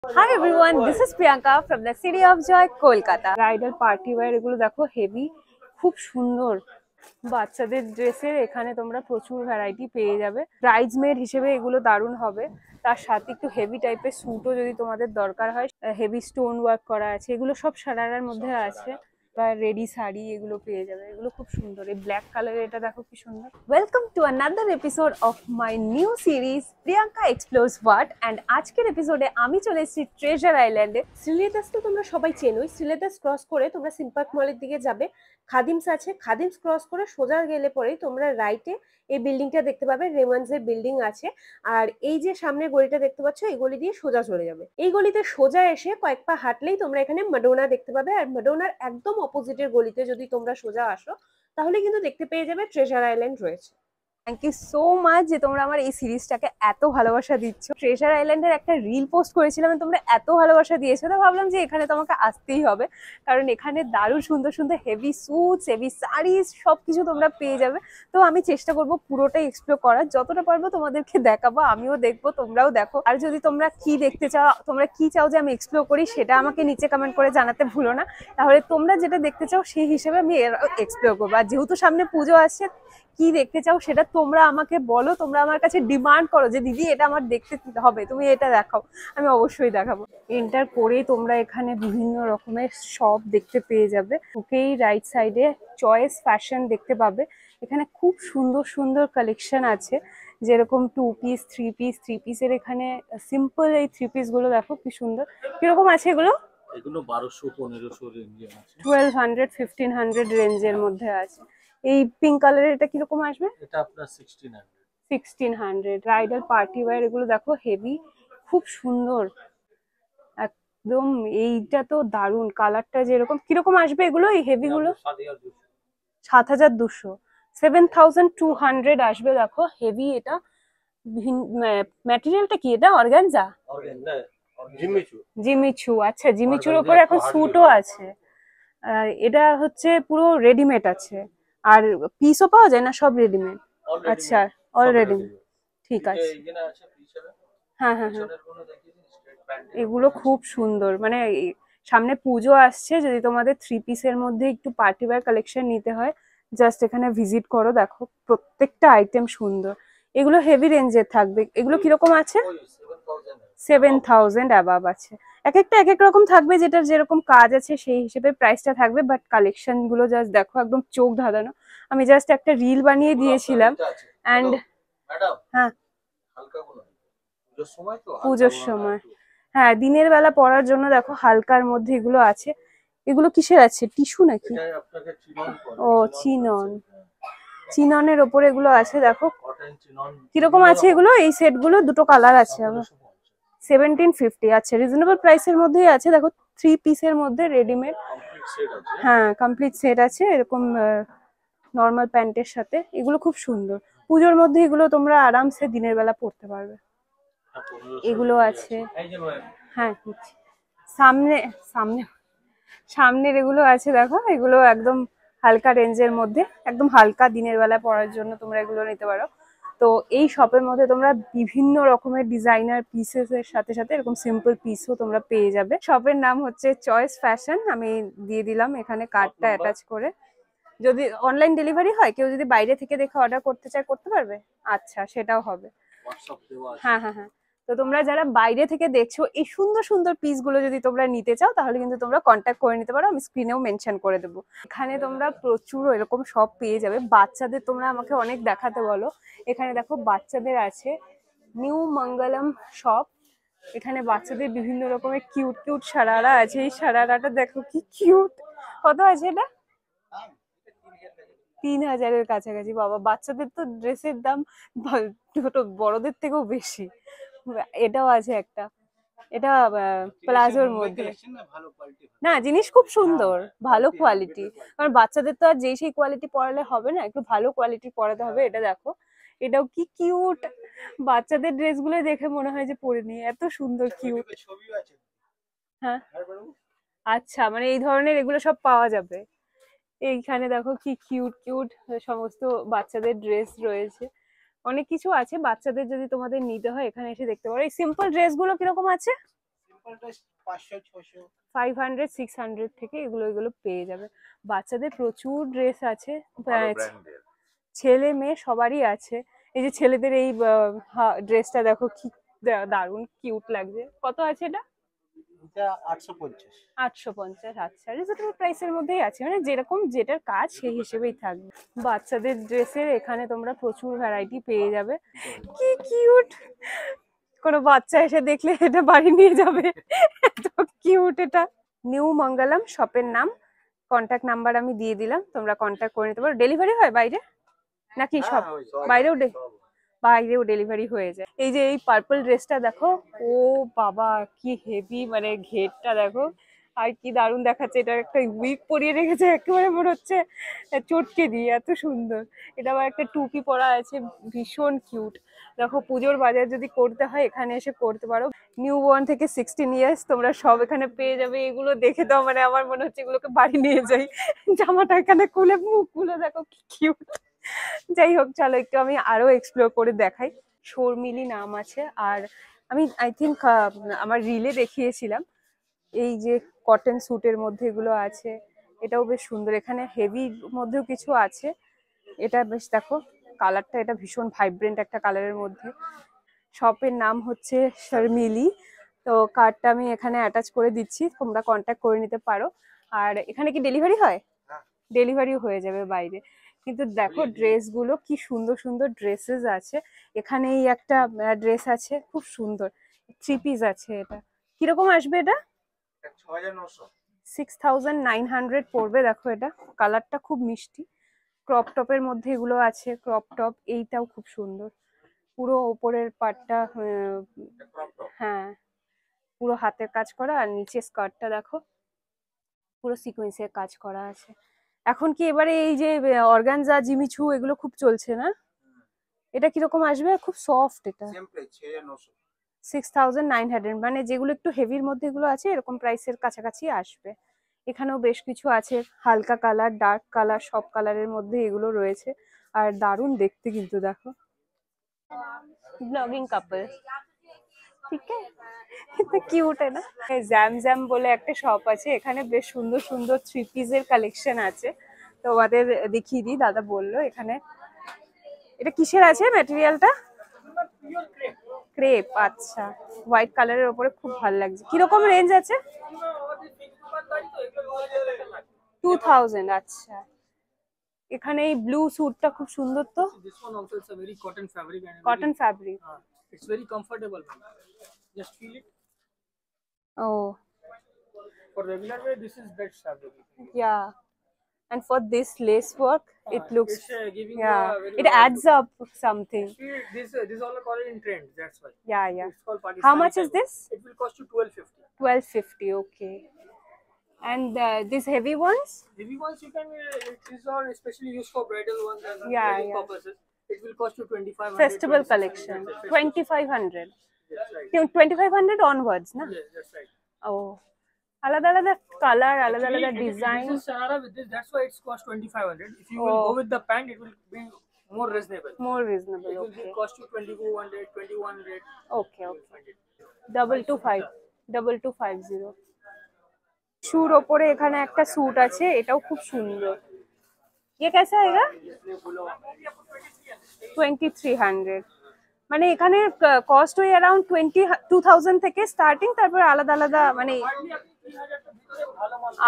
Hi everyone, this is Priyanka from the City of Joy, Kolkata. Bridal party wear এগুলো দেখো heavy, খুব সুন্দর। বাচ্চাদের ড্রেসের এখানে তোমরা প্রচুর ভ্যারাইটি পেয়ে যাবে। ব্রাইডসমেড হিসেবে এগুলো দারুণ হবে। তার সাথে একটু হেভি টাইপের স্যুটও যদি তোমাদের দরকার হয়, হেভি স্টোন ওয়ার্ক করা আছে, এগুলো সব সারারার মধ্যে আছে। বা রেডি শাড়ি এগুলো পেয়ে যাবে, এগুলো খুব সুন্দর। এই ব্ল্যাক কালারের এটা দেখো কি সুন্দর। Welcome to another episode of my new series Priyanka explores world. And আজকের এপিসোডে আমি চলে এসেছি ট্রেজার আইল্যান্ডে। শ্রীলেদার্স তো তোমরা সবাই চেনোই। শ্রীলেদার্স ক্রস করে তোমরা সিম্পার্ক মলের দিকে যাবে, খাদিমস আছে, খাদিমস ক্রস করে সোজা গেলে পরেই তোমরা রাইটে এই বিল্ডিংটা দেখতে পাবে, রেমন্ডসের বিল্ডিং আছে। আর এই যে সামনে গলিটা দেখতে পাচ্ছ, এই গলি দিয়ে সোজা চলে যাবে। এই গলিতে সোজা এসে কয়েক পা হাঁটলেই তোমরা এখানে মাডোনা দেখতে পাবে। আর মাডোনার একদম অপোজিটের গলিতে যদি তোমরা সোজা আসো, তাহলে কিন্তু দেখতে পেয়ে যাবে ট্রেজার আইল্যান্ড রয়েছে। থ্যাংক ইউ সো মাচ যে তোমরা আমার এই সিরিজটাকে এত ভালোবাসা দিচ্ছ। ট্রেজার আইল্যান্ডের একটা রিল পোস্ট করেছিলাম, তোমরা এত ভালোবাসা দিয়েছো, তো ভাবলাম যে এখানে তোমাকে আসতেই হবে, কারণ এখানে দারুণ সুন্দর সুন্দর হেভি স্যুটস, হেভি শাড়িজ সবকিছু তোমরা পেয়ে যাবে। তো আমি চেষ্টা করবো পুরোটাই এক্সপ্লোর করার, যতটা পারবো তোমাদেরকে দেখাবো, আমিও দেখবো, তোমরাও দেখো। আর যদি তোমরা কি দেখতে চাও, তোমরা কি চাও যে আমি এক্সপ্লোর করি, সেটা আমাকে নিচে কমেন্ট করে জানাতে ভুলো না। তাহলে তোমরা যেটা দেখতে চাও সেই হিসেবে আমি এক্সপ্লোর করবো। আর যেহেতু সামনে পুজো আসছে, কি দেখতে চাও সেটা তোমরা আমাকে বলো, তোমরা আমার কাছে ডিমান্ড করো যে দিদি এটা আমার দেখতে হবে, তুমি এটা দেখাও, আমি অবশ্যই দেখাবো। এন্টার করেই তোমরা এখানে বিভিন্ন রকমের শপ দেখতে পেয়ে যাবে। ওকেই রাইট সাইডে চয়েস ফ্যাশন দেখতে পাবে। এখানে খুব সুন্দর সুন্দর কালেকশন আছে, যেরকম 2 পিস, 3 পিস, 3 পিসের এখানে সিম্পল এই 3 পিস গুলো দেখো কি সুন্দর। কিরকম আছে এগুলো? এগুলো 1200-1500 রেঞ্জে আছে। 1200-1500 রেঞ্জের মধ্যে আছে। এই পিঙ্ক কালারের এটা কিরকম আসবে? এটা আপনার 1600। 1600 রাইডাল পার্টি ওয়্যার এগুলো দেখো হেভি, খুব সুন্দর একদম। এইটা তো দারুন, কালারটা যেরকম। কিরকম আসবে এগুলো, এই হেভি গুলো? 7200, 7200 আসবে। দেখো হেভি এটা। ম্যাটেরিয়ালটা কি, এটা অর্গানজা? জিমিচু। আচ্ছা, জিমিচুর উপরে এখন স্যুটও আছে। এটা হচ্ছে পুরো রেডিমেড আছে। আর পিসও পাওয়া যায় না, সব রেডিমেড? আচ্ছা, অল রেডিমেড, ঠিক আছে। হ্যাঁ হ্যাঁ হ্যাঁ, এগুলো খুব সুন্দর। মানে সামনে পুজো আসছে, যদি তোমাদের 3 পিসের মধ্যে একটু পার্টি ওয়্যার কালেকশন নিতে হয়, জাস্ট এখানে ভিজিট করো। দেখো প্রত্যেকটা আইটেম সুন্দর। এগুলো হেভি রেঞ্জের থাকবে। এগুলো কিরকম আছে? 7000 অ্যাবাভ আছে। এক একটা এক এক রকম থাকবে, যেটার যেরকম কাজ আছে সেই হিসেবে প্রাইসটা থাকবে। বাট কালেকশন গুলো জাস্ট দেখো, একদম চোখ ধাঁধানো। আমি জাস্ট একটা রিল বানিয়ে দিয়েছিলাম। অ্যান্ড হ্যাঁ, পুজোর সময়, হ্যাঁ দিনের বেলা পরার জন্য দেখো হালকার মধ্যে এগুলো আছে। এগুলো কিসের আছে, টিস্যু নাকি? ও চিনন, চিননের ওপরে এগুলো আছে। দেখো কিরকম আছে এগুলো, এই সেট গুলো দুটো কালার আছে আমার। 1750, আচ্ছা রিজনেবল প্রাইসের মধ্যেই আছে। দেখো 3 পিসের মধ্যে রেডিমেড, হ্যাঁ কমপ্লিট সেট আছে এরকম নর্মাল প্যান্টের সাথে। এগুলো খুব সুন্দর, পুজোর মধ্যে এগুলো তোমরা আরামসে দিনের বেলা পরতে পারবে। এগুলো আছে, হ্যাঁ সামনে সামনে সামনের এগুলো আছে দেখো। এগুলো একদম হালকা রেঞ্জের মধ্যে, একদম হালকা দিনের বেলা পরার জন্য তোমরা এগুলো নিতে পারো। তো এই শপের মধ্যে তোমরা বিভিন্ন রকমের ডিজাইনার পিসেস এর সাথে সাথে এরকম সিম্পল পিসও তোমরা পেয়ে যাবে। শপের নাম হচ্ছে চয়েস ফ্যাশন, আমি দিয়ে দিলাম এখানে কার্ডটা অ্যাটাচ করে। যদি অনলাইন ডেলিভারি হয়, কেউ যদি বাইরে থেকে দেখে অর্ডার করতে চায় করতে পারবে? আচ্ছা, সেটাও হবে। হ্যাঁ হ্যাঁ হ্যাঁ, তো তোমরা যারা বাইরে থেকে দেখছো এই সুন্দর সুন্দর পিস গুলো যদি তোমরা নিতে চাও, তাহলে কিন্তু তোমরা কন্ট্যাক্ট করে নিতে পারো, আমি স্ক্রিনেও মেনশন করে দেবো। এখানে তোমরা প্রচুর এরকম সব পেয়ে যাবে। বাচ্চাদের তোমরা আমাকে অনেক দেখাতে বলো, এখানে দেখো বাচ্চাদের আছে নিউ মঙ্গলম শপ। এখানে বাচ্চাদের বিভিন্ন রকমের কিউট কিউট সারারা আছে। এই সারারাটা দেখো কি কিউট। কত আছে এটা? 3000-এর কাছাকাছি। বাবা, বাচ্চাদের তো ড্রেসের দাম ছোট বড়দের থেকেও বেশি। এটাও আছে একটা, এটা প্লাজোর মধ্যে। না, জিনিস খুব সুন্দর, ভালো কোয়ালিটি। কারণ বাচ্চাদের তো আর যেই সেই কোয়ালিটি পরালে হবে না, একটু ভালো কোয়ালিটি পরাতে হবে। এটা দেখো, এটাও কি কিউট। বাচ্চাদের ড্রেসগুলো দেখে মনে হয় যে পরে নিই, এত সুন্দর কিউট। হ্যাঁ আচ্ছা, মানে এই ধরনের এগুলো সব পাওয়া যাবে। এইখানে দেখো কি কিউট কিউট সমস্ত বাচ্চাদের ড্রেস রয়েছে। অনেক কিছু আছে বাচ্চাদের, যদি তোমাদের নিতে হয় এখানে এসে দেখতে পারো। এই সিম্পল ড্রেস গুলো কিরকম আছে? Purple dress 500-600। 500-600 থেকে এগুলো এগুলো পেয়ে যাবে। বাচ্চাদের প্রচুর ড্রেস আছে, ভালো ব্র্যান্ডের। ছেলে মেয়ে সবারই আছে। এই যে ছেলেদের এই ড্রেসটা দেখো কি দারুণ কিউট লাগছে। কত আছে এটা? এটা 850। 850। আচ্ছা, রিজনেবল প্রাইসের মধ্যেই আছে, মানে যেরকম যেটার কাজ সেই হিসেবেই থাকবে। বাচ্চাদের ড্রেসের এখানে তোমরা প্রচুর ভ্যারাইটি পেয়ে যাবে। কি কিউট, কোনো বাচ্চা এসে দেখলে এটা বাড়ি নিয়ে যাবে, এত কিউট এটা। নিউ মঙ্গলম শপের নাম, কন্ট্যাক্ট নাম্বার আমি দিয়ে দিলাম, তোমরা কন্ট্যাক্ট করে নিতে পারো। ডেলিভারি হয় বাইরে নাকি সব? বাইরেও বাইরেও ডেলিভারি হয়ে যায়। এই যে এই পার্পল ড্রেসটা দেখো, ও বাবা কি হেভি, মানে ঘেরটা দেখো আর কি দারুণ দেখাচ্ছে। এটা একটা উইগ পরিয়ে রেখেছে, একেবারে মনে হচ্ছে চটকে দিয়ে, এত সুন্দর। এটা আবার একটা টুপি পরা আছে, ভীষণ কিউট। দেখো পুজোর বাজার যদি করতে হয় এখানে এসে করতে পারো। নিউ বর্ন থেকে 16 ইয়ার্স তোমরা সব এখানে পেয়ে যাবে। এগুলো দেখে তো মানে আমার মনে হচ্ছে এগুলোকে বাড়ি নিয়ে যাই। জামাটা এখানে খুলে মুখগুলো দেখো কি কিউট। যাই হোক, চলো একটু আমি আরো এক্সপ্লোর করে দেখাই। শর্মিলি নাম আছে। আর আমি আই থিঙ্ক আমার রিলে দেখিয়েছিলাম এই যে কটন স্যুটের মধ্যে এগুলো আছে, এটাও বেশ সুন্দর। এখানে হেভির মধ্যেও কিছু আছে, এটা বেশ দেখো কালারটা, এটা ভীষণ ভাইব্রেন্ট একটা কালারের মধ্যে। শপের নাম হচ্ছে শর্মিলি। তো কার্ডটা আমি এখানে অ্যাটাচ করে দিচ্ছি, তোমরা কন্ট্যাক্ট করে নিতে পারো। আর এখানে কি ডেলিভারি হয়? ডেলিভারিও হয়ে যাবে বাইরে। কিন্তু দেখো ড্রেসগুলো কি সুন্দর সুন্দর ড্রেসেস আছে। এখানে এই একটা ড্রেস আছে খুব সুন্দর, 3 পিস আছে। এটা কিরকম আসবে? এটা 6900। 6900 পড়বে। দেখো এটা কালারটা খুব মিষ্টি, ক্রপ টপের মধ্যে এগুলো আছে। ক্রপ টপ এইটাও খুব সুন্দর, পুরো ওপরের পাটটা হ্যাঁ পুরো হাতের কাজ করা, আর নিচে স্কার্টটা দেখো পুরো সিকোয়েন্সের কাজ করা আছে। এখন কি এবারে এই যে অর্গানজা জিমিচু এগুলো খুব চলছে না? এটা কিরকম আসবে? খুব সফট, এটা সেম প্রাইস 6900। 6900, মানে যেগুলো একটু হেভির মধ্যে এগুলো আছে এরকম প্রাইসের কাছাকাছি আসবে। এখানেও বেশ কিছু আছে, হালকা কালার, ডার্ক কালার, সব কালারের মধ্যে এগুলো রয়েছে। আর দারুণ দেখতে কিন্তু, দেখো ব্লগিং কাপল, ঠিক আছে, কিউট না? জ্যাম জ্যাম বলে একটা শপ আছে, এখানে বেশ সুন্দর সুন্দর 3 পিসের কালেকশন আছে। তোমাদের দেখিয়ে দিই, দাদা বললো এখানে। এটা কিসের আছে ম্যাটেরিয়ালটা? ক্রেপ। আচ্ছা, হোয়াইট কালারের উপরে খুব ভালো লাগছে। কিরকম রেঞ্জ আছে? 2000। আচ্ছা, এখানে এই ব্লু স্যুটটা খুব সুন্দর তো। This one also it's a very cotton fabric and cotton fabric. it's very comfortable. Just feel it. ও For regular wear, this is best fabric. Yeah, and for this lace work it looks, It's giving yeah, you a very it adds up something. See, this all are called in trend. That's why. Yeah. It's called Pakistani. How much is type. this? It will cost you 1250. 1250. Okay. And these heavy ones? Heavy ones you can. These are especially used for bridal ones and Yeah, wedding yeah. purposes. It will cost you 2500. Festival collection. 2500. Yes, right. 2500 onwards, na? Yes, that's right. Oh. আলাদা আলাদা colour, আলাদা আলাদা design. This is Sharara with this. That's why it's cost 2500. If you will go with the pant, it will be more reasonable. More reasonable. It will Okay. cost you 2200, 2100. Okay. 2250. 2250. শুর ওপরে এখানে একটা sweet আছে, এটাও খুব সুন্দর। ये कैसा आएगा? 2300। মানে এখানে কস্ট ওই অ্যারাউন্ড 2000 থেকে স্টার্টিং, তারপর আলাদা আলাদা মানে।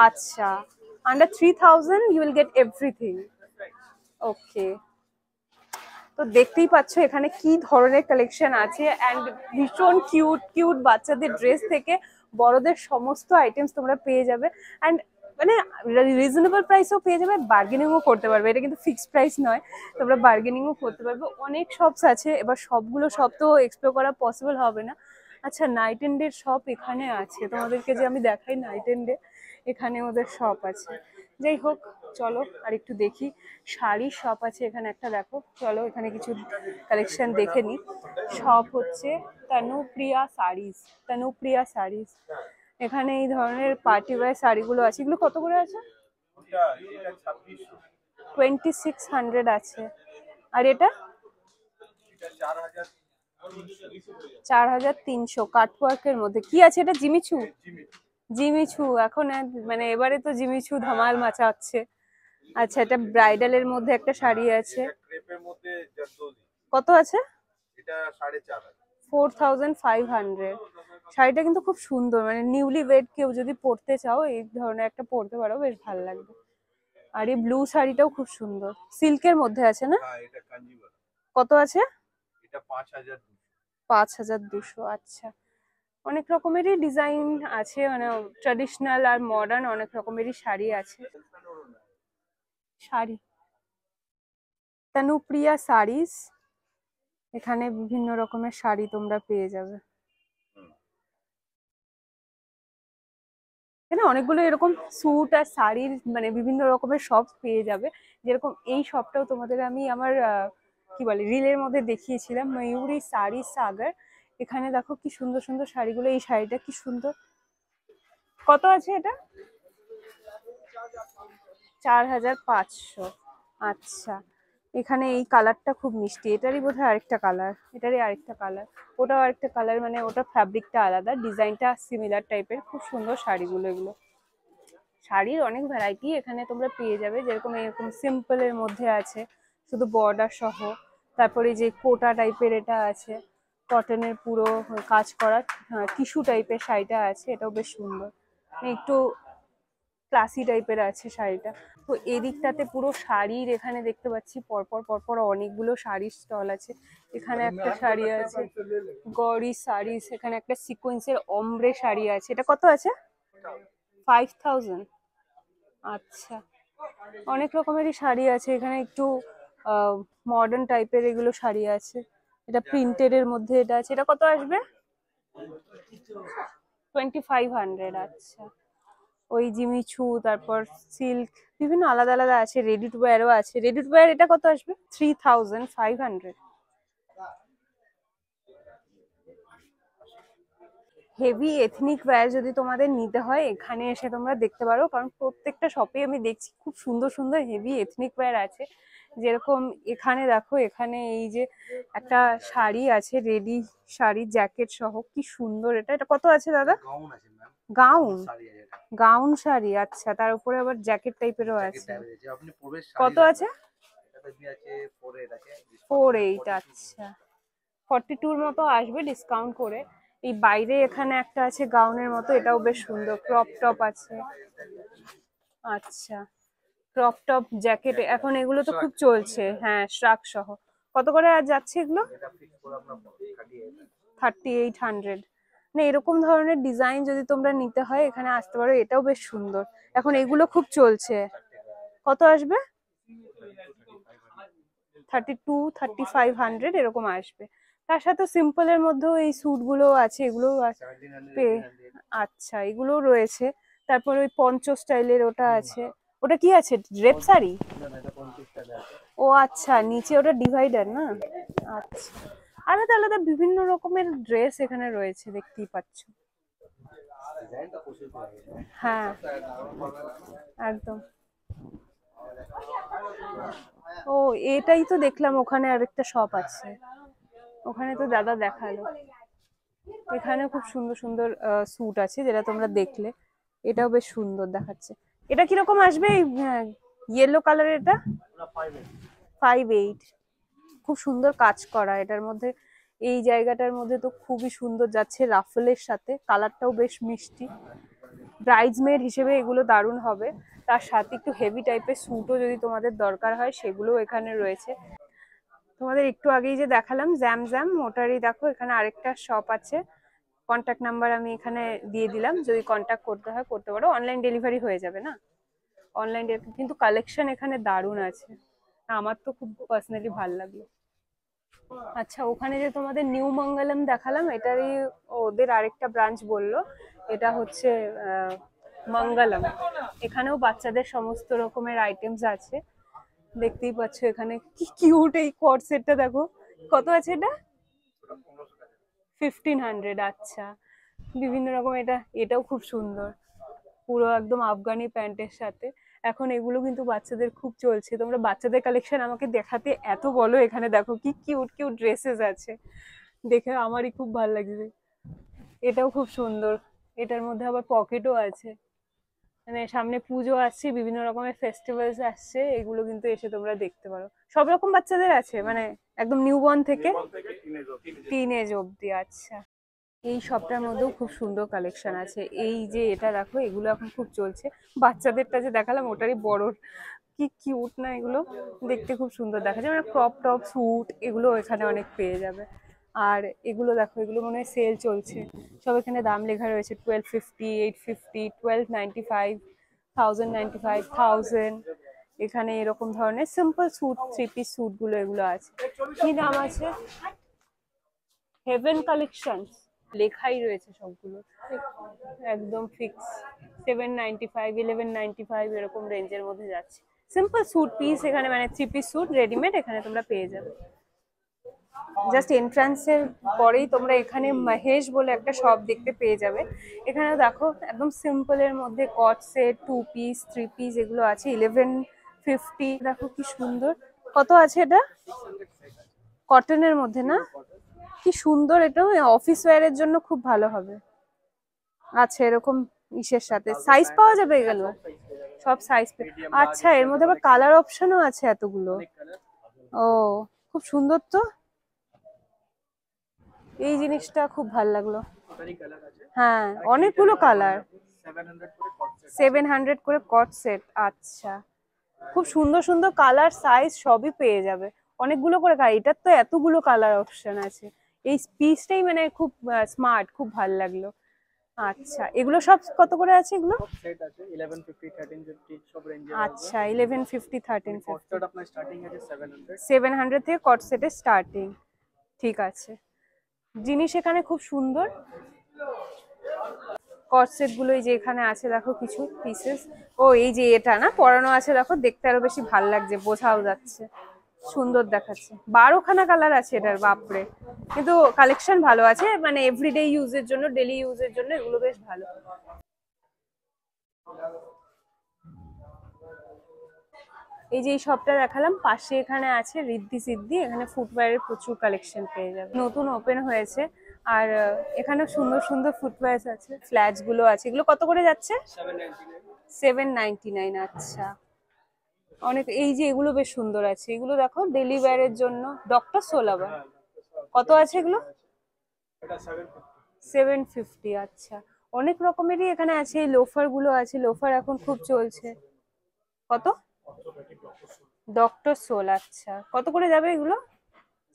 আচ্ছা, under 3000 you will get everything. Okay, তো দেখতেই পাচ্ছ এখানে কি ধরনের কালেকশন আছে, অ্যান্ড ভীষণ কিউট কিউট বাচ্চাদের ড্রেস থেকে বড়দের সমস্ত আইটেমস তোমরা পেয়ে যাবে। অ্যান্ড মানে রিজনেবল প্রাইসেও পেয়ে যাবে, বার্গেনিংও করতে পারবে। এটা কিন্তু ফিক্সড প্রাইস নয়, তোমরা বার্গেনিংও করতে পারবে। অনেক শপস আছে, এবার সবগুলো শপ তো এক্সপ্লোর করা পসিবল হবে না। আচ্ছা, নাইট এন্ড ডে শপ এখানে আছে, তোমাদেরকে যে আমি দেখাই নাইট এন্ড ডে, এখানে ওদের শপ আছে। যাই হোক, চলো আর একটু দেখি। শাড়ির শপ আছে এখানে একটা, দেখো চলো এখানে কিছু কালেকশন দেখে নিই। শপ হচ্ছে তনুপ্রিয়া শাড়িজ। তনুপ্রিয়া শাড়িজ, এখানে এই ধরনের পার্টি ওয়্যার শাড়িগুলো আছে। এগুলো কত করে আছে? 2600 আছে। আর এটা 4300 কাটওয়ার্কের মধ্যে। কি আছে এটা? জিমিচু? জিমিচু এখন মানে এবারে তো জিমিচু ধামাল মাচাচ্ছে। আচ্ছা, এটা ব্রাইডালের মধ্যে একটা শাড়ি আছে। ক্রেপের মধ্যে জারদৌজি, কত আছে? এটা 4,500। 4500। শাড়িটা কিন্তু খুব সুন্দর, মানে নিউলি ওয়েড কেউ যদি পরতে চাও এই ধরনের একটা পরতে পারো, বেশ ভালো লাগবে। আর এই ব্লু শাড়িটাও খুব সুন্দর, সিল্কের মধ্যে আছে না? হ্যাঁ, এটা কাঞ্জিভারম, কত আছে? এটা 5,200। 5200। আচ্ছা, অনেক রকমেরই ডিজাইন আছে, মানে ট্র্যাডিশনাল আর মডার্ন অনেক রকমেরই শাড়ি আছে। শাড়ি, তানুপ্রিয়া শাড়িস, এখানে বিভিন্ন রকমের শাড়ি তোমরা পেয়ে যাবে। এখানে অনেকগুলো এরকম স্যুট আর শাড়ির মানে বিভিন্ন রকমের শপ পেয়ে যাবে। যেরকম এই শপটাও তোমাদের আমি আমার কি বলে রিলের মধ্যে দেখিয়েছিলাম, ময়ূরী শাড়ি সাগর। এখানে দেখো কি সুন্দর সুন্দর শাড়িগুলো। এই শাড়িটা কি সুন্দর। কত আছে এটা? 4500। আচ্ছা, এখানে এই কালারটা খুব মিষ্টি, এটারই বোধহয় আরেকটা কালার, এটারই আরেকটা কালার, ওটাও আরেকটা কালার, মানে ওটা ফ্যাব্রিকটা আলাদা, ডিজাইনটা সিমিলার টাইপের। খুব সুন্দর শাড়িগুলো এগুলো। শাড়ির অনেক ভ্যারাইটি এখানে তোমরা পেয়ে যাবে, যেরকম এরকম সিম্পলের মধ্যে আছে শুধু বর্ডার সহ, তারপরে যে কোটা টাইপের এটা আছে, কটনের পুরো কাজ করা টিস্যু টাইপের শাড়িটা আছে, এটাও বেশ সুন্দর, একটু ক্লাসি টাইপের আছে শাড়িটা। তো এদিকটাতে পুরো শাড়ির, এখানে দেখতে পাচ্ছি পরপর পরপর অনেকগুলো শাড়ির স্টল আছে। এখানে একটা শাড়ি আছে গৌরি শাড়িস, এখানে একটা সিকোয়েন্সের অমব্রে শাড়ি আছে, এটা কত আছে? 5000। আচ্ছা, অনেক রকমেরই শাড়ি আছে এখানে, একটু মডার্ন টাইপের এগুলো শাড়ি আছে। এটা প্রিন্টেড এর মধ্যে এটা আছে, এটা কত আসবে? 2500। আচ্ছা, ওই জিমিচু, তারপর সিল্ক, বিভিন্ন আলাদা আলাদা আছে, রেডি টু ওয়্যারও আছে। রেডি টু ওয়্যার এটা কত আসবে? 3500। হেভি এথনিক ওয়্যার যদি তোমাদের নিতে হয় এখানে এসে তোমরা দেখতে পারো, কারণ প্রত্যেকটা শপে আমি দেখছি খুব সুন্দর সুন্দর হেভি এথনিক ওয়্যার আছে। যেরকম এখানে দেখো, এখানে এই যে একটা শাড়ি আছে, রেডি শাড়ি জ্যাকেট সহ, কি সুন্দর এটা। এটা কত আছে দাদা? গাউন আছে ম্যাম, গাউন? শাড়ি আছে এটা, গাউন শাড়ি, আচ্ছা, তার উপরে আবার জ্যাকেট টাইপেরও জ্যাকেট আছে। টাইপের আছে, আপনি পরবে কত আছে? এটা কি আছে 48 আছে, 48। আচ্ছা, 42 মতো আসবে ডিসকাউন্ট করে। এই বাইরে এখানে একটা আছে গাউনের মতো, এটাও বেশ সুন্দর, ক্রপ টপ আছে। আচ্ছা, ক্রপ টপ জ্যাকেট এখন এগুলো তো খুব চলছে, হ্যাঁ, শ্রাক সহ। কত করে আর যাচ্ছে এগুলো? এটা ফিক্স করে আপনার 38। 3800। মানে এরকম ধরনের ডিজাইন যদি তোমরা নিতে হয় এখানে আসতে পারো, এটাও বেশ সুন্দর, এখন এগুলো খুব চলছে। কত আসবে? 32, 3500 এরকম আসবে। তার সাথে সিম্পল এর মধ্যেও এই স্যুট গুলো আছে, এগুলো আচ্ছা, এগুলো রয়েছে। তারপর ওই পঞ্চ স্টাইলের ওটা আছে, ওটা কি আছে? ড্রেপ শাড়ি? ও আচ্ছা, নিচে ওটা ডিভাইডার না? আচ্ছা, আলাদা আলাদা বিভিন্ন রকমের ড্রেস এখানে রয়েছে, দেখতেই পাচ্ছ। হ্যাঁ, একদম। ও, এটাই তো দেখলাম, ওখানে আরেকটা শপ আছে, ওখানে তো দাদা দেখালো। এখানে খুব সুন্দর সুন্দর স্যুট আছে যেটা তোমরা দেখলে, এটাও বেশ সুন্দর দেখাচ্ছে। এটা কিরকম আসবে? ইয়েলো কালারের এটা 58। খুব সুন্দর কাজ করা এটার মধ্যে, এই জায়গাটার মধ্যে তো খুবই সুন্দর যাচ্ছে রাফেলের সাথে, কালারটাও বেশ মিষ্টি। ব্রাইডসমেড হিসেবে এগুলো দারুণ হবে। তার সাথে একটু হেভি টাইপের স্যুটও যদি তোমাদের দরকার হয় সেগুলোও এখানে রয়েছে। তোমাদের একটু আগেই যে দেখালাম জ্যাম জ্যাম, ওটারই দেখো এখানে আরেকটা শপ আছে। কন্ট্যাক্ট নাম্বার আমি এখানে দিয়ে দিলাম, যদি কন্ট্যাক্ট করতে হয় করতে পারো, অনলাইন ডেলিভারি হয়ে যাবে না? অনলাইন, কিন্তু কালেকশন এখানে দারুণ আছে, আমার তো খুব পার্সোনালি ভালো লাগলো। আচ্ছা, ওখানে যে তোমাদের নিউ মঙ্গলম দেখালাম, এটারই ওদের আরেকটা ব্রাঞ্চ বললো, এটা হচ্ছে মঙ্গলম। এখানেও বাচ্চাদের সমস্ত রকমের আইটেমস আছে, দেখতেই পাচ্ছ। এখানে কি কিউট এই কট সেটটা দেখো, কত আছে এটা? 1500। আচ্ছা, বিভিন্ন রকম, এটাও খুব সুন্দর, পুরো একদম আফগানি প্যান্টের সাথে। এখন এগুলো কিন্তু বাচ্চাদের খুব চলছে, তোমরা বাচ্চাদের কালেকশন আমাকে দেখাতে এত বলো, এখানে দেখো কি কিউট কিউট ড্রেসেস আছে। দেখে আমারই খুব ভালো লাগছে। এটাও খুব সুন্দর, এটার মধ্যে আবার পকেটও আছে। মানে সামনে পুজো আসছে, বিভিন্ন রকমের ফেস্টিভ্যালস আসছে, এগুলো কিন্তু এসে তোমরা দেখতে পারো। সব রকম বাচ্চাদের আছে, মানে একদম নিউবর্ন থেকে টিন এজ অব্দি। আচ্ছা, এই শপটার মধ্যেও খুব সুন্দর কালেকশন আছে। এই যে এটা দেখো, এগুলো এখন খুব চলছে। বাচ্চাদেরটা যে দেখালাম ওটারই বড়, কি কিউট না এগুলো, দেখতে খুব সুন্দর দেখা যায়। মানে ক্রপ টপ স্যুট এগুলো এখানে অনেক পেয়ে যাবে। আর এগুলো দেখো, এগুলো মনে হয় সেল চলছে, সব এখানে দাম লেখা রয়েছে 1250, 850, 1295, 1095, 1000। এখানে এরকম ধরনের সিম্পল স্যুট, 3 পিস স্যুট গুলো এগুলো আছে। কি নাম আছে? হেভেন কালেকশন লেখাই রয়েছে সবগুলো, একদম ফিক্স 795, 1195 এরকম রেঞ্জের মধ্যে যাচ্ছে। সিম্পল স্যুট পিস এখানে, মানে 3 পিস স্যুট রেডিমেড এখানে তোমরা পেয়ে যাবে। জাস্ট এন্ট্রান্সের পরেই তোমরা এখানে মহেশ বলে একটা শপ দেখতে পেয়ে যাবে। এখানে দেখো একদম সিম্পলের মধ্যে কট সেট, 2 পিস, 3 পিস এগুলো আছে 1150। দেখো কি সুন্দর, কত আছে এটা? কটনের মধ্যে না, কি সুন্দর। এটাও অফিস ওয়্যারের জন্য খুব ভালো হবে। আচ্ছা, এরকম ইসের সাথে সাইজ পাওয়া যাবে এগুলো? সব সাইজ। আচ্ছা, এর মধ্যে আবার কালার অপশনও আছে এতগুলো। ও, খুব সুন্দর তো, এই জিনিসটা খুব ভালো লাগলো। হ্যাঁ, অনেকগুলো কালার, 700 করে কট সেট। আচ্ছা, খুব সুন্দর সুন্দর কালার, সাইজ সবই পেয়ে যাবে। অনেকগুলো করে কালার, এটার তো এতগুলো কালার অপশন আছে। এই পিসটাই মানে খুব স্মার্ট, খুব ভালো লাগলো। আচ্ছা, এগুলো সব কত করে আছে এগুলো? সেট আছে 1150, 1350 সব রেঞ্জে। আচ্ছা, 1150, 1350। কটটা আপনার স্টার্টিং আছে 700। 700 থেকে কট সেটের স্টার্টিং। ঠিক আছে, জিনিস এখানে খুব সুন্দর। কট সেট গুলো এই যে এখানে আছে দেখো, কিছু পিসেস। ও, এই যে এটা না পরানো আছে, দেখো দেখতে আরো বেশি ভালো লাগছে, বোঝাও যাচ্ছে, সুন্দর দেখাচ্ছে। 12খানা কালার আছে এটার, বাপরে। কিন্তু কালেকশন ভালো আছে, মানে এভরিডে ইউজের জন্য, ডেলি ইউজের জন্য এগুলো বেশ ভালো। এই যে এই শপটা দেখালাম, পাশে এখানে আছে রিদ্ধি সিদ্ধি, এখানে ফুটওয়্যারের প্রচুর কালেকশন পেয়ে যাবে, নতুন ওপেন হয়েছে। আর এখানে সুন্দর সুন্দর ফুটওয়্যার আছে, ফ্ল্যাটস গুলো আছে। এগুলো কত করে যাচ্ছে? 799। আচ্ছা, অনেক। এই যে এগুলো বেশ সুন্দর আছে, এগুলো দেখো ডেলি ওয়্যারের জন্য। ডক্টর সোল আবার কত আছে এগুলো? 750। আচ্ছা, অনেক রকমেরই এখানে আছে। এই লোফার গুলো আছে, লোফার এখন খুব চলছে। কত? Doctor soul. আচ্ছা, কত করে যাবে এগুলো?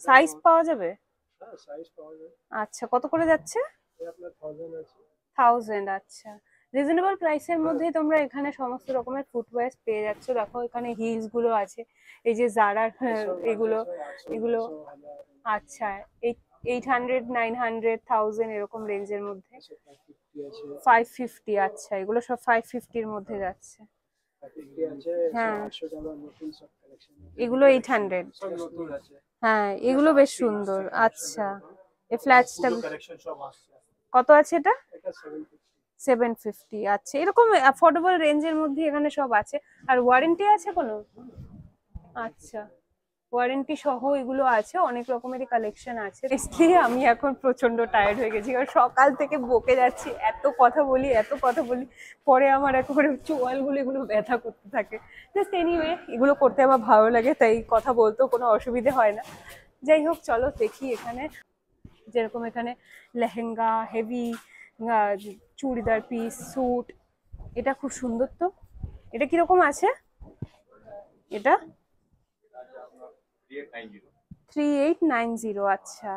সাইজ পাওয়া যাবে? আচ্ছা, কত করে যাচ্ছে? 1000। আচ্ছা, রিজনেবল প্রাইসের মধ্যেই তোমরা এখানে সমস্ত রকমের ফুটওয়্যার পেয়ে যাচ্ছ। দেখো এখানে হিলস গুলো আছে, এই যে জারার এগুলো এগুলো। আচ্ছা, 800, 900, 1000 এরকম রেঞ্জের মধ্যে। 550। আচ্ছা, এগুলো সব 550-র মধ্যে যাচ্ছে। হ্যাঁ, এগুলো 800। হ্যাঁ, এগুলো বেশ সুন্দর। আচ্ছা, এই ফ্ল্যাটসটা কত আছে এটা? 750। আচ্ছা, এরকম অ্যাফোর্ডেবল রেঞ্জের মধ্যে এখানে সব আছে। আর ওয়ারেন্টি আছে কোনো? আচ্ছা, ওয়ারেন্টি সহ এগুলো আছে, অনেক রকমেরই কালেকশন আছে। বেসিক্যালি আমি এখন প্রচন্ড টায়ার্ড হয়ে গেছি, কারণ সকাল থেকে বকে যাচ্ছি, এত কথা বলি এত কথা বলি, পরে আমার একেবারে চোয়ালগুলো এগুলো ব্যথা করতে থাকে। জাস্ট এনিওয়ে, এগুলো করতে আমার ভালো লাগে, তাই কথা বলতেও কোনো অসুবিধে হয় না। যাই হোক, চলো দেখি এখানে। যেরকম এখানে lehenga, heavy churidar piece, suit. এটা খুব সুন্দর তো, এটা কিরকম আছে? এটা 3890। আচ্ছা,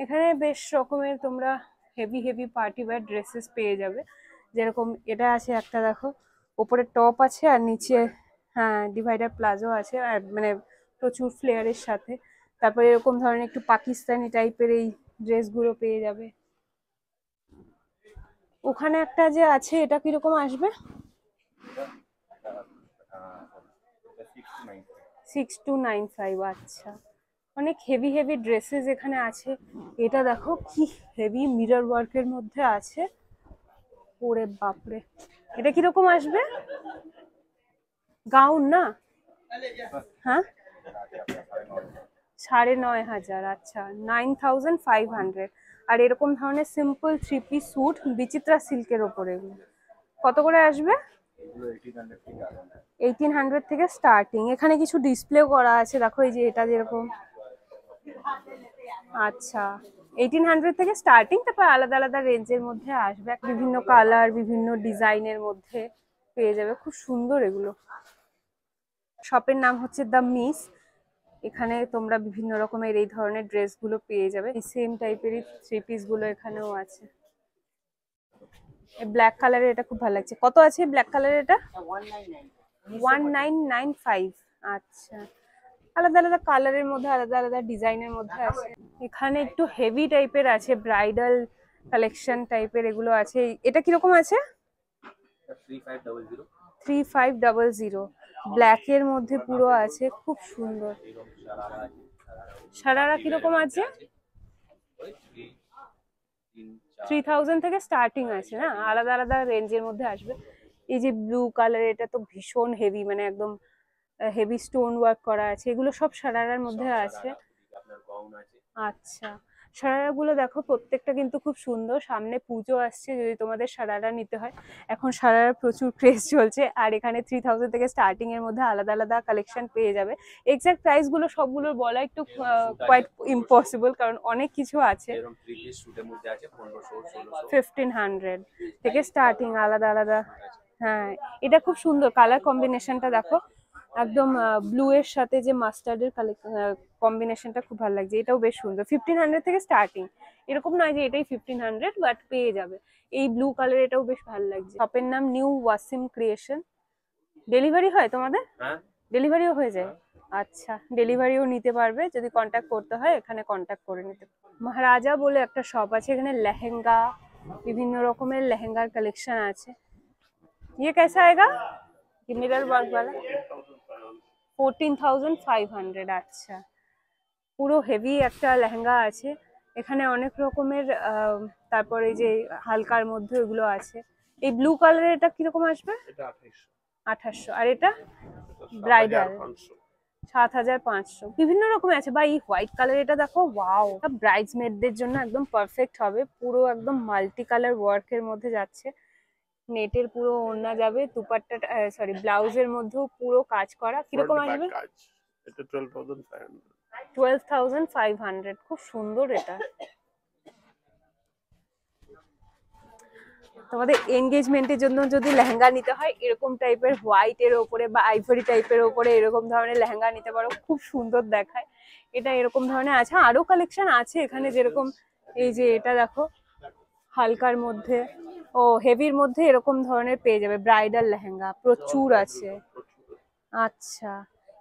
এখানে বেশ রকমের তোমরা heavy heavy party wear dresses পেয়ে যাবে। যেরকম এটা আছে একটা, দেখো ওপরে টপ আছে আর নিচে হ্যাঁ ডিভাইডার প্লাজো আছে, আর মানে প্রচুর ফ্লেয়ারের সাথে। তারপরে এরকম ধরনের একটু পাকিস্তানি টাইপের এই ড্রেসগুলো পেয়ে যাবে। ওখানে একটা যে আছে, এটা কিরকম আসবে? 6295। আচ্ছা, অনেক হেভি হেভি ড্রেসেস এখানে আছে। এটা দেখো কি হেভি মিরর ওয়ার্কের মধ্যে আছে, ওরে বাপরে। এটা কিরকম আসবে? গাউন না? হ্যাঁ, 9,500, আচ্ছা 9,500। আর এরকম ধরনের সিম্পল 3 পিস স্যুট বিচিত্রা সিল্কের ওপরে এগুলো কত করে আসবে? 1800 থেকে স্টার্টিং। এখানে কিছু ডিসপ্লে করা আছে দেখো, এই যে এটা যেরকম, আচ্ছা 1800 থেকে স্টার্টিং, তারপর আলাদা আলাদা রেঞ্জের মধ্যে আসবে, বিভিন্ন কালার বিভিন্ন ডিজাইনের মধ্যে পেয়ে যাবে। খুব সুন্দর এগুলো। শপের নাম হচ্ছে দ্য মিস। এখানে তোমরা বিভিন্ন রকমের এই ধরনের ড্রেসগুলো পেয়ে যাবে। এই সেম টাইপেরই 3 পিস গুলো এখানেও আছে। এই ব্ল্যাক কালারের এটা খুব ভালো লাগছে। কত আছে ব্ল্যাক কালারের এটা? 1995। আচ্ছা, আলাদা আলাদা কালারের মধ্যে আলাদা আলাদা ডিজাইনের মধ্যে আছে। এখানে একটু হেভি টাইপের আছে, ব্রাইডাল কালেকশন টাইপের এগুলো আছে। এটা কিরকম আছে? 3500। ব্ল্যাক এর মধ্যে পুরো আছে, খুব সুন্দর। সারারা কিরকম আছে? 3000 থেকে স্টার্টিং আছে না, আলাদা আলাদা রেঞ্জের মধ্যে আসবে। এই যে ব্লু কালার, এটা তো ভীষণ হেভি, মানে একদম হেভি স্টোন ওয়ার্ক করা আছে। এগুলো সব সারারার মধ্যে আছে। আচ্ছা, সারারা গুলো দেখো প্রত্যেকটা কিন্তু খুব সুন্দর। সামনে পুজো আসছে, যদি তোমাদের সারারা নিতে হয়, এখন সারারা প্রচুর ক্রেজ চলছে। আর এখানে 3000 থেকে স্টার্টিং এর মধ্যে আলাদা আলাদা কালেকশন পেয়ে যাবে। এক্সাক্ট প্রাইস গুলো সবগুলোর বলা একটু কোয়াইট ইম্পসিবল, কারণ অনেক কিছু আছে। 1500 থেকে স্টার্টিং আলাদা আলাদা। হ্যাঁ, এটা খুব সুন্দর কালার কম্বিনেশনটা দেখো, একদম ব্লু এর সাথে যে মাস্টার্ডের কম্বিনেশনটা খুব ভালো লাগছে। এটাও বেশ সুন্দর। 1500 থেকে স্টার্টিং, এরকম নয় যে এটাই 1500, বাট পেয়ে যাবে। এই ব্লু কালার এটাও বেশ ভালো লাগছে। শপের নাম নিউ ওয়াসিম ক্রিয়েশন। ডেলিভারি হয় তোমাদের? ডেলিভারিও হয়ে যায়? আচ্ছা, ডেলিভারিও নিতে পারবে, যদি কন্ট্যাক্ট করতে হয় এখানে কন্ট্যাক্ট করে নিতে পারবে। মহারাজা বলে একটা শপ আছে, এখানে লেহেঙ্গা, বিভিন্ন রকমের লেহেঙ্গার কালেকশন আছে। ये कैसा आएगा? ये मिरर वर्क वाला 14,500। আচ্ছা, পুরো হেভি একটা লেহেঙ্গা আছে এখানে, অনেক রকমের। তারপরে যে হালকার মধ্যে এগুলো আছে। এই ব্লু কালারের এটা কিরকম আসবে? 2800। আর এটা ব্রাইডাল 7500। বিভিন্ন রকমের আছে। বা এই হোয়াইট কালার এটা দেখো, ওয়াও, ব্রাইডসমেডদের জন্য একদম পারফেক্ট হবে। পুরো একদম মাল্টি কালার ওয়ার্কের মধ্যে যাচ্ছে। নেটের পুরো ওড়না যাবে, দুপাট্টা সরি ব্লাউজের মধ্যেও পুরো কাজ করা। কিরকম আসবে? এটা 12,500। 12,500। খুব সুন্দর এটা। তোমাদের এনগেজমেন্টের জন্য যদি লেহেঙ্গা নিতে হয়, এরকম টাইপের হোয়াইট এর ওপরে বা আইভরি টাইপের ওপরে এরকম ধরনের লেহেঙ্গা নিতে পারো, খুব সুন্দর দেখায়। এটা এরকম ধরনের আছে, আরো কালেকশন আছে এখানে। যেরকম এই যে এটা দেখো, হালকার মধ্যে ও হেভির মধ্যে এরকম ধরনের পেয়ে যাবে। ব্রাইডাল লেহেঙ্গা প্রচুর আছে। আচ্ছা,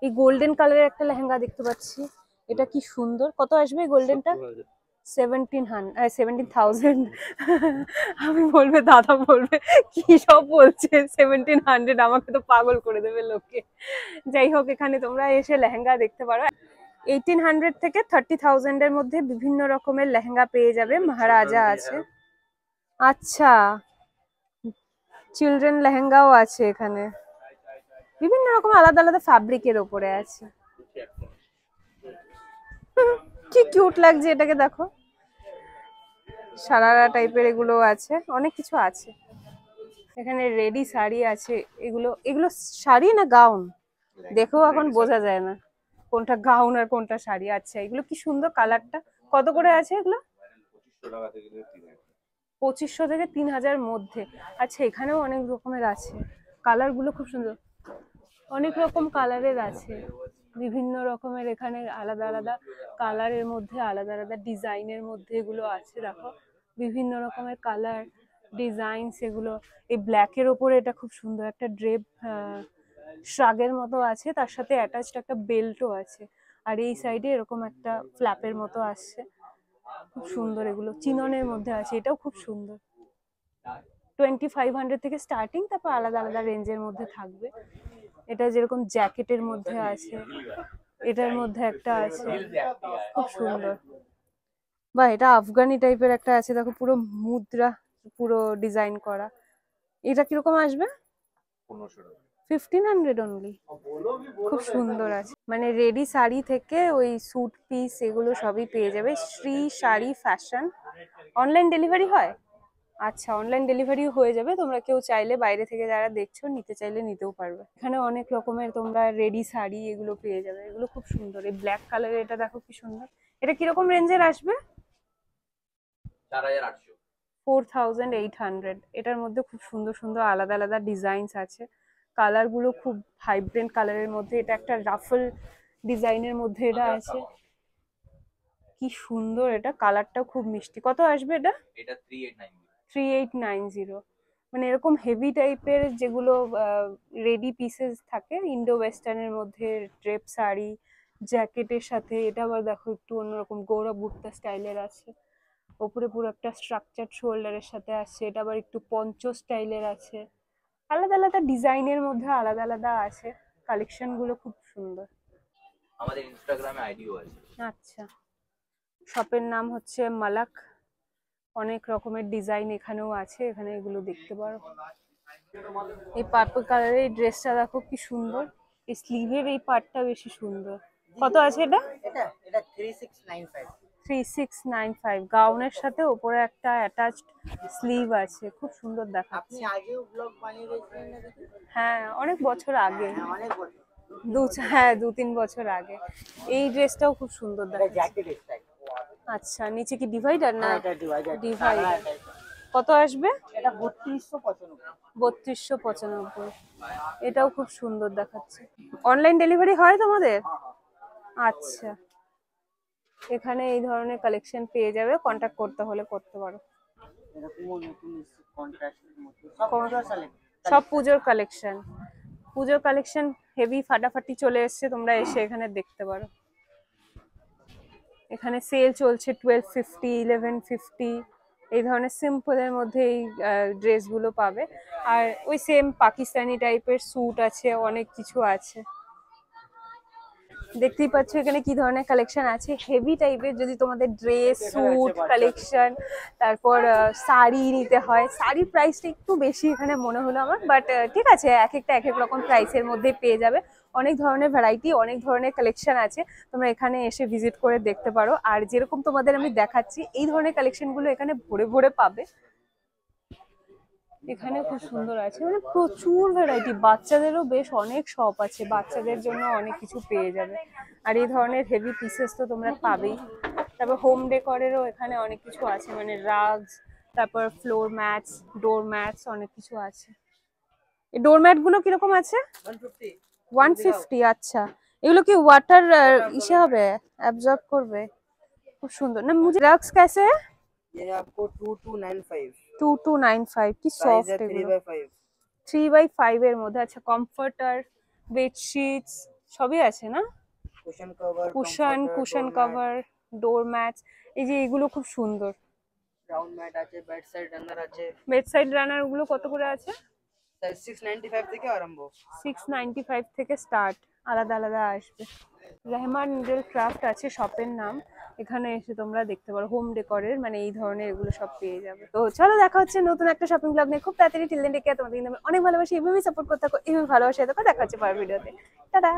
এই গোল্ডেন কালারের একটা লেহেঙ্গা দেখতে পাচ্ছি, এটা কি সুন্দর। কত আসবে গোল্ডেনটা? 17,000। আমি বলবে, দাদা বলবে কি সব বলছে 1700, আমাকে তো পাগল করে দেবে লোকে। যাই হোক, এখানে তোমরা এসে লেহেঙ্গা দেখতে পারো। 1800 থেকে 30,000 এর মধ্যে বিভিন্ন রকমের লেহেঙ্গা পেয়ে যাবে। মহারাজা আছে। আচ্ছা, চিলড্রেন লেহেঙ্গাও আছে এখানে, বিভিন্ন রকম আলাদা আলাদা ফ্যাব্রিকের ওপরে আছে। কি কিউট লাগছে এটাকে দেখো, সারারা টাইপের এগুলো আছে, অনেক কিছু আছে এখানে। রেডি শাড়ি আছে। এগুলো এগুলো শাড়ি না গাউন? দেখেও এখন বোঝা যায় না কোনটা গাউন আর কোনটা শাড়ি। আচ্ছা, এগুলো কি সুন্দর কালারটা। কত করে আছে এগুলো? 2500 থেকে 3000 মধ্যে। আচ্ছা, এখানেও অনেক রকমের আছে, কালার গুলো খুব সুন্দর, অনেক রকম কালারের আছে। বিভিন্ন রকমের এখানে আলাদা আলাদা কালারের মধ্যে আলাদা আলাদা ডিজাইনের মধ্যে এগুলো আছে। দেখো, বিভিন্ন রকমের কালার ডিজাইন সেগুলো। এই ব্ল্যাকের ওপরে এটা খুব সুন্দর একটা ড্রেপ, শ্রাগের মতো আছে, তার সাথে অ্যাটাচড একটা বেল্টও আছে। আর এই সাইডে এরকম একটা ফ্ল্যাপের মতো আসছে, খুব সুন্দর। এগুলো চিননের মধ্যে আছে, এটাও খুব সুন্দর। 2500 থেকে স্টার্টিং, তারপর আলাদা আলাদা রেঞ্জের মধ্যে থাকবে। এটা যেরকম জ্যাকেটের মধ্যে আছে, এটার মধ্যে একটা আছে, খুব সুন্দর। বা এটা আফগানি টাইপের একটা আছে, দেখো পুরো মুদ্রা, পুরো ডিজাইন করা। এটা কিরকম আসবে? 1500 অনলি। খুব সুন্দর আছে, মানে রেডি শাড়ি থেকে ওই স্যুট পিস এগুলো সবই পেয়ে যাবে। Shri sari fashion. Online delivery হয়? আচ্ছা, অনলাইন ডেলিভারিও হয়ে যাবে। তোমরা কেউ চাইলে বাইরে থেকে যারা দেখছো নিতে চাইলে নিতেও পারবে। এখানে অনেক রকমের তোমরা রেডি শাড়ি এগুলো পেয়ে যাবে, এগুলো খুব সুন্দর। এই ব্ল্যাক কালারের এটা দেখো কি সুন্দর। এটা কিরকম রেঞ্জের আসবে? 4800। 4800। এটার মধ্যে খুব সুন্দর সুন্দর আলাদা আলাদা ডিজাইনস আছে। কালার গুলো খুব ভাইব্রেন্ট কালারের মধ্যে। এটা একটা রাফল ডিজাইনের মধ্যে এটা আছে। কি সুন্দর, এটা কালারটাও খুব মিষ্টি। কত আসবে এটা? এটা 3890। 3890। মানে এরকম হেভি টাইপের যেগুলো রেডি পিসেস থাকে ইন্ডো ওয়েস্টার্নের মধ্যে, ড্রেপ শাড়ি জ্যাকেটের সাথে। এটা আবার দেখো একটু অন্যরকম গৌরব গুপ্তা স্টাইলের আছে। ওপরে পুরো একটা স্ট্রাকচার শোল্ডারের সাথে আছে। এটা আবার একটু পঞ্চ স্টাইলের আছে। আলাদা আলাদা ডিজাইনের মধ্যে আলাদা আলাদা আছে। কালেকশন গুলো খুব সুন্দর। আমাদের ইনস্টাগ্রামে আইডিও আছে। আচ্ছা, শপের নাম হচ্ছে মালাক। অনেক রকমের ডিজাইন এখানেও আছে, এখানে এগুলো দেখতে পারো। এই পার্পল কালারের এই ড্রেসটা দেখো কি সুন্দর। এই স্লিভের এই পার্টটা বেশি সুন্দর। কত আছে এটা? এটা 3695। 3695। গাউনের সাথে উপরে একটা অ্যাটাচড স্লিভ আছে, খুব সুন্দর আপনি দেখাচ্ছে। আগেও ব্লগ বানিয়ে দিয়েছিলেন না কিছু? হ্যাঁ, অনেক বছর আগে। হ্যাঁ, অনেক বছর। হ্যাঁ, 2-3 বছর আগে। এই ড্রেসটাও খুব সুন্দর এটা দেখাচ্ছে। Jacket style. আচ্ছা, নিচে কি ডিভাইডার না? এটা ডিভাইডার। ডিভাইডার। কত আসবে? এটা 3295। 3295। এটাও খুব সুন্দর দেখাচ্ছে। অনলাইন ডেলিভারি হয় তোমাদের? আচ্ছা, এখানে এই ধরনের কালেকশন পেয়ে যাবে, কন্ট্যাক্ট করতে হলে করতে পারো। এরকম নতুন কন্ট্রাস্টের মধ্যে সব পুজোর কালেকশন। সব পুজোর কালেকশন। পুজোর কালেকশন হেভি ফাটাফাটি চলে এসছে, তোমরা এসে এখানে দেখতে পারো। এখানে সেল চলছে 1250, 1150। এই ধরনের সিম্পলের মধ্যে এই ড্রেসগুলো পাবে। আর ওই সেম পাকিস্তানি টাইপের স্যুট আছে, অনেক কিছু আছে। দেখতেই পাচ্ছ এখানে কি ধরনের কালেকশন আছে। হেভি টাইপের যদি তোমাদের ড্রেস, স্যুট কালেকশন, তারপর শাড়ি নিতে হয়। শাড়ির প্রাইসটা একটু বেশি এখানে মনে হলো আমার, বাট ঠিক আছে, এক একটা এক এক রকম প্রাইসের মধ্যে পেয়ে যাবে। অনেক ধরনের ভ্যারাইটি, অনেক ধরনের কালেকশন আছে। তোমরা এখানে এসে ভিজিট করে দেখতে পারো। আর যেরকম তোমাদের আমি দেখাচ্ছি এই ধরনের কালেকশনগুলো এখানে ভরে ভরে পাবে। এখানে খুব সুন্দর আছে, মানে প্রচুর ভ্যারাইটি। বাচ্চাদেরও বেশ অনেক শপ আছে, বাচ্চাদের জন্য অনেক কিছু পেয়ে যাবে। আর এই ধরনের হেভি পিসেস তো তোমরা পাবেই। তারপর হোম ডেকরেরও এখানে অনেক কিছু আছে, মানে রাগস, তারপর ফ্লোর ম্যাটস, ডোর ম্যাটস, অনেক কিছু আছে। এই ডোর ম্যাট গুলো কিরকম আছে? 150। 150। আচ্ছা, এগুলো কি ওয়াটার ইসে হবে, অ্যাবজর্ব করবে? খুব সুন্দর না। মুঝে রাগস कैसे है? ये आपको 2295। 2295। কি साइज সফট है এগুলো। 3x5। 3x5 এর মধ্যে। আচ্ছা, কমফর্টার, বেডশিটস সবই আছে না? कुशन कवर, কুশন কভার, ডোর ম্যাটস। এই যে এগুলো খুব সুন্দর। রাউন্ড ম্যাট আছে, বেড সাইড রানার আছে। বেডসাইড রানার গুলো কত করে আছে? 695 থেকে আরম্ভ। 695 থেকে স্টার্ট। আলাদা আলাদা আসবে। রহমান নিডল ক্রাফট আছে শপের নাম। এখানে এসে তোমরা দেখতে পারো হোম ডেকরের, মানে এই ধরনের এগুলো সব পেয়ে যাবে। তো চলো, দেখা হচ্ছে নতুন একটা শপিং ব্লগ নিয়ে খুব তাড়াতাড়ি। Till then take care. তোমাদের অনেক ভালোবাসি, এভাবেই সাপোর্ট করতে থাকো, এভাবে ভালোবাসা দেখো। দেখা হচ্ছে পরের ভিডিওতে। টাটা।